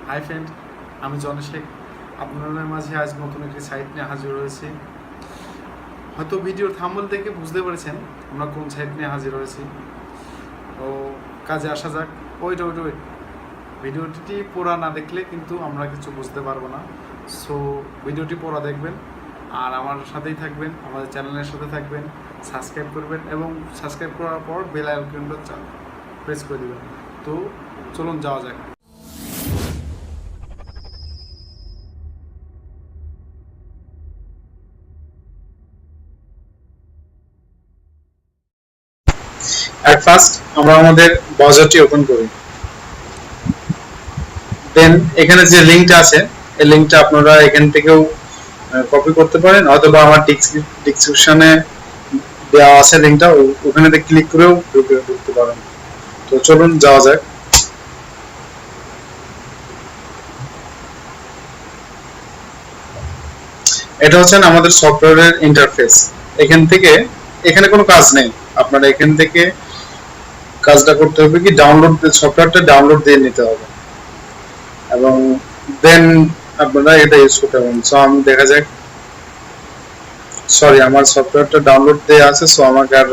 Hi friend, আমি জন শেখ আপনাদের মাঝে আজ নতুন একটি সাইট নিয়ে হাজির হয়েছি। হয়তো ভিডিওর থাম্বনেল থেকে বুঝতে পেরেছেন আমরা কোন সাইট নিয়ে হাজির হয়েছি। ও কাজে আসা যাক। ওয়েট, ভিডিওটি পুরা না দেখলে কিন্তু আমরা কিছু বুঝতে পারবো না। সো ভিডিওটি পুরা দেখবেন আর আমার সাথেই থাকবেন, আমাদের চ্যানেলের সাথে থাকবেন, সাবস্ক্রাইব করবেন এবং সাবস্ক্রাইব করার পর বেল আইকনটা প্রেস করে দেবেন। তো চলুন যাওয়া যাক। At first আমরা আমাদের ব্রাউজারটি ওপেন করি, দেন এখানে যে লিংকটা আছে এই লিংকটা আপনারা এখান থেকেও কপি করতে পারেন, অথবা আমার ডেসক্রিপশনে দেওয়া আছে লিংকটা, ওখানে ক্লিক করেও ঢুকতে পারেন। তো চলুন যাওয়া যাক। এটা হচ্ছে আমাদের সফটওয়্যারের ইন্টারফেস। এখানে কোনো কাজ নেই, আপনারা এখান থেকে কাজটা করতে হবে কি সফটওয়্যারটা ডাউনলোড দিয়ে নিতে হবে এবং দেন আপনারা এটা ইউজ করতে পারবেন। সো আমি দেখা যাক, সরি আমার সফটওয়্যারটা ডাউনলোড দেওয়া আছে, সো আমাকে আর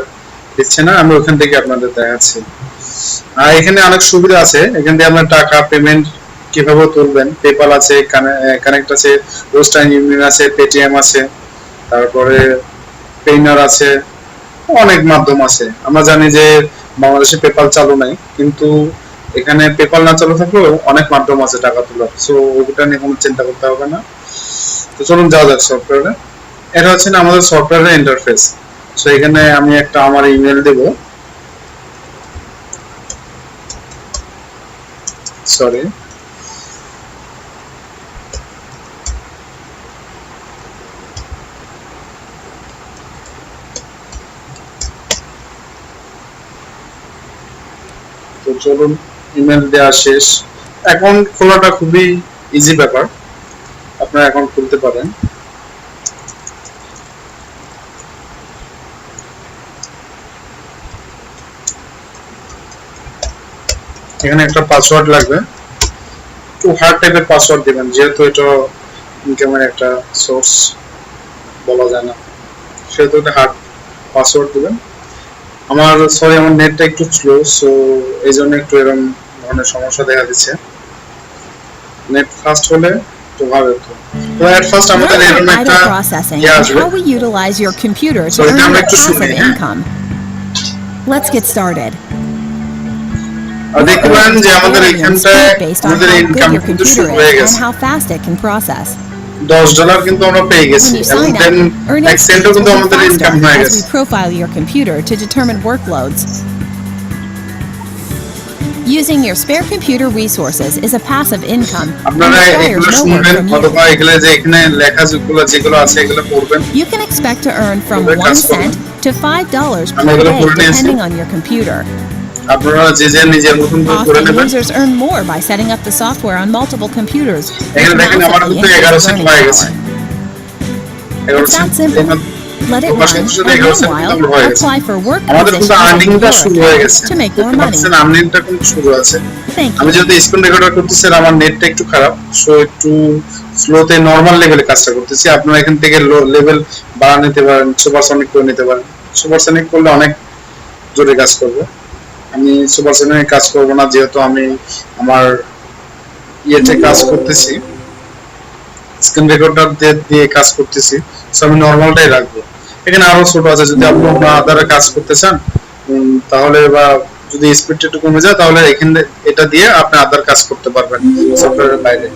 দিচ্ছে না, আমি ওখান থেকে আপনাদের দেখাচ্ছি। আর এখানে অনেক সুবিধা আছে, এখান থেকে আপনার টাকা পেমেন্ট কিভাবে তুলবেন, পেপাল আছে, কানেক্ট আছে, ওয়েস্টার্ন ইউনিয়ন আছে, পেটিএম আছে, তারপরে পেইনার আছে, অনেক মাধ্যম আছে। আমরা জানি যে বাংলাদেশে পেপাল চালু নাই, কিন্তু এখানে পেপাল না চালু থাকলেও অনেক মাধ্যম আছে টাকা তোলার। সো ওটা নিয়ে কোনো চিন্তা করতে হবে না। তো চলুন যাওয়া যাক সফটওয়্যারে। এটা হচ্ছে না আমাদের সফটওয়্যারের ইন্টারফেস। সো এখানে আমি একটা আমার ইমেল দেব, সরি তো চলুন ইমেল দেওয়া শেষ। অ্যাকাউন্ট খোলাটা খুবই ইজি ব্যাপার, আপনারা অ্যাকাউন্ট খুলতে পারেন। এখানে একটা পাসওয়ার্ড লাগবে, একটু হার্ড টাইপের পাসওয়ার্ড দিবেন, যেহেতু এটা ইনকামের একটা সোর্স বলা যায় না, সেহেতু একটা হার্ড পাসওয়ার্ড দিবেন। আমার নেটটা একটু স্লো, সো এই জন্য একটু এরকম ধরনের সমস্যা দেখা দিচ্ছে। নেট ফাস্ট হলে তো ভালো হতো। তো এট ফার্স্ট আমাদের এরকম একটা আসবে। How we utilize your computer to earn passive income. Let's get started. দেখতে পারেন যে আমাদের এখানটায় based on আমাদের how ইনকাম good your কিন্তু computer শুরু হয়ে is and গেছে। how fast it can process. $10 কিন্তু আমরা পেয়ে When গেছি you এবং sign দেন up, earning এক speeds সেন্টও কিন্তু will be আমাদের ইনকাম faster হয়ে as গেছে। we profile your computer to determine workloads. Using your spare computer resources is a passive income and আপনারা requires এগুলো no work শুনবেন from অথবা you. এগুলো যে এখানে লেখা যেগুলো আছে এগুলো পড়বেন। You can expect to earn from এগুলো কাজ 1 করবেন। cent to $5 আমি per এগুলো day পড়ে নিয়েছি। depending on your computer. আপনারা যে নিজের মতন করে Often, নেবেন। users earn more by setting up the software on multiple computers, which এখানে দেখেন আমার massively কিন্তু 11 increases সেন্ট earning হয়ে গেছে। power. 11 It's that cent simple. Let it run, and meanwhile, apply for work আমাদের কিন্তু positions আর্নিংটা with শুরু your হয়ে account গেছে। to make more money. আর্নিংটা কিন্তু শুরু আছে। Thank আমি you. যেহেতু স্ক্রিন রেকর্ডার করতেছি আর আমার নেটটা একটু খারাপ, সো একটু স্লোতে নরমাল লেভেলে কাজটা করতেছি। আপনারা এখান থেকে লো লেভেল বাড়া নিতে পারেন, সুপারসনিক করে নিতে পারেন। সুপারসনিক করলে অনেক জোরে কাজ করবে। আমি সুপারসনিক কাজ করব না, যেহেতু আমি আমার ইয়েতে কাজ করতেছি, স্ক্রিন রেকর্ডার দিয়ে কাজ করতেছি, সো আমি নরমালটাই রাখবো। এখানে আরো ছোট আছে, যদি আপনি আদারে কাজ করতে চান তাহলে, বা যদি স্পিডটা একটু কমে যায় তাহলে এখানে এটা দিয়ে আপনি আদার কাজ করতে পারবেন সফটওয়্যারের বাইরে।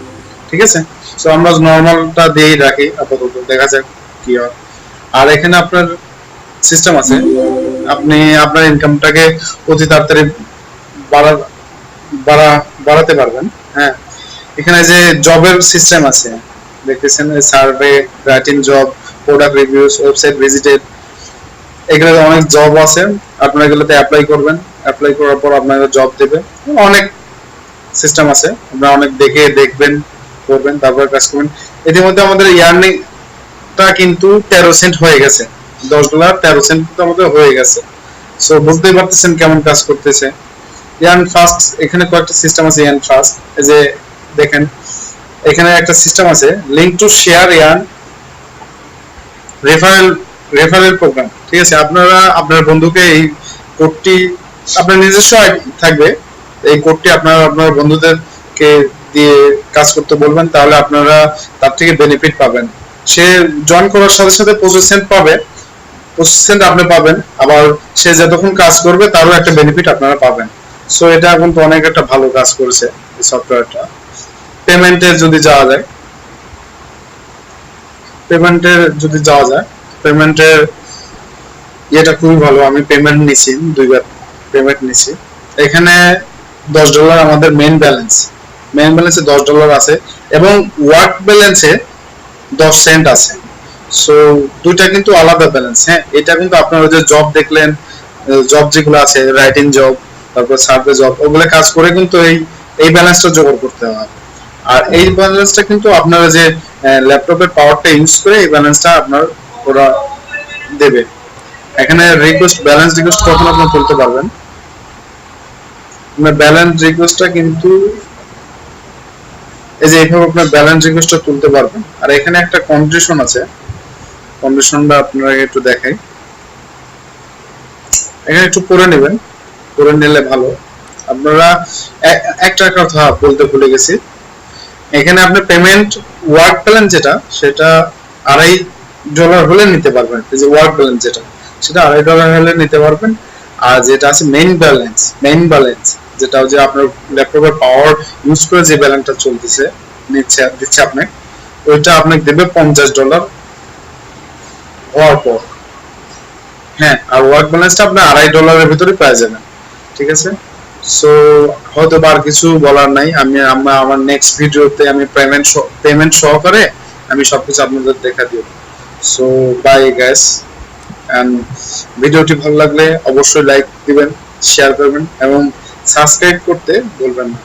ঠিক আছে, সো আমরা নরমালটা দিয়েই রাখি আপাতত, দেখা যাক কি হয়। আর এখানে আপনার সিস্টেম আছে, আপনি আপনার ইনকামটাকে অতি তাড়াতাড়ি বাড়াতে পারবেন। হ্যাঁ, এখানে যে জবের সিস্টেম আছে দেখতেছেন, survey, writing job, product reviews, website visited, এগুলোতে অনেক জব আছে। আপনারা এগুলোতে অ্যাপ্লাই করবেন, অ্যাপ্লাই করার পর আপনারা জব দেবে। অনেক সিস্টেম আছে, আপনারা অনেক দেখবেন, করবেন, তারপর কাজ করবেন। ইতিমধ্যে আমাদের ইয়ার্নিংটা কিন্তু 13 সেন্ট হয়ে গেছে। $10 13 সেন্ট কিন্তু আমাদের হয়ে গেছে। সো বুঝতেই পারতেছেন কেমন কাজ করতেছে। ইয়ার্ন ফাস্ট, এখানে কয়েকটা সিস্টেম আছে। ইয়ার্ন ফাস্ট, এই যে দেখেন এখানে একটা সিস্টেম আছে, লিংক টু শেয়ার ইয়ান রেফারেল প্রোগ্রাম। ঠিক আছে, আপনারা আপনার বন্ধুকে এই কোডটি, আপনার নিজস্ব আইডি থাকবে, এই কোডটি আপনারা আপনার বন্ধুদেরকে দিয়ে কাজ করতে বলবেন, তাহলে আপনারা তার থেকে বেনিফিট পাবেন। সে জয়েন করার সাথে সাথে 25 সেন্ট পাবে, 25 সেন্ট আপনি পাবেন, আবার সে যতক্ষণ কাজ করবে তারও একটা বেনিফিট আপনারা পাবেন। সো এটা কিন্তু অনেক একটা ভালো কাজ করেছে এই সফটওয়্যারটা। পেমেন্টের যদি যাওয়া যায়, পেমেন্টের এটা খুবই ভালো। আমি পেমেন্ট নিছি, 2বার পেমেন্ট নিছি। এখানে $10 আমাদের মেইন ব্যালেন্সে $10 আছে এবং ওয়ার্ক ব্যালেন্সে 10 সেন্ট আছে। সো দুইটা কিন্তু আলাদা ব্যালেন্স। হ্যাঁ, এটা কিন্তু আপনারা যে জব দেখলেন, জব যেগুলো আছে, রাইটিং জব, তারপর সার্ভে জব, ওগুলো কাজ করে কিন্তু এই ব্যালেন্সটা জোগাড় করতে হয়। আর এই ব্যালেন্সটা কিন্তু আপনারা যে ল্যাপটপের পাওয়ারটা ইউজ করে এই ব্যালেন্সটা আপনার ওরা দেবে। এখানে ব্যালেন্স রিকোয়েস্ট কখন আপনি তুলতে পারবেন, আপনার ব্যালেন্স রিকোয়েস্টটা কিন্তু এই যে এইভাবে আপনার ব্যালেন্স রিকোয়েস্টটা তুলতে পারবেন। আর এখানে একটা কন্ডিশন আছে, কন্ডিশনটা আপনারা একটু দেখাই, এখানে একটু পড়ে নেবেন, পড়ে নিলে ভালো। আপনারা একটা কথা বলতে ভুলে গেছি, এখানে আপনি পেমেন্ট ওয়ার্ক ব্যালেন্স যেটা, সেটা $2.5 হলে নিতে পারবেন। এই যে ওয়ার্ক ব্যালেন্স যেটা, সেটা $2.5 হলে নিতে পারবেন। আর যেটা আছে মেইন ব্যালেন্স যেটা যে আপনার ল্যাপটপের পাওয়ার ইউজ করে যে ব্যালেন্সটা চলতেছে দিচ্ছে আপনি, ওইটা আপনাকে দেবে $50 হওয়ার পর। হ্যাঁ, আর ওয়ার্ক ব্যালেন্সটা আপনি $2.5 এর ভিতরে পেয়ে যাবেন। ঠিক আছে, সো হয়তো আর কিছু বলার নাই। আমার নেক্সট ভিডিওতে আমি পেমেন্ট সহকারে আমি সবকিছু আপনাদের দেখা দিব। সো বাই গাইস, এন্ড ভিডিওটি ভালো লাগলে অবশ্যই লাইক দিবেন, শেয়ার করবেন এবং সাবস্ক্রাইব করতে ভুলবেন না।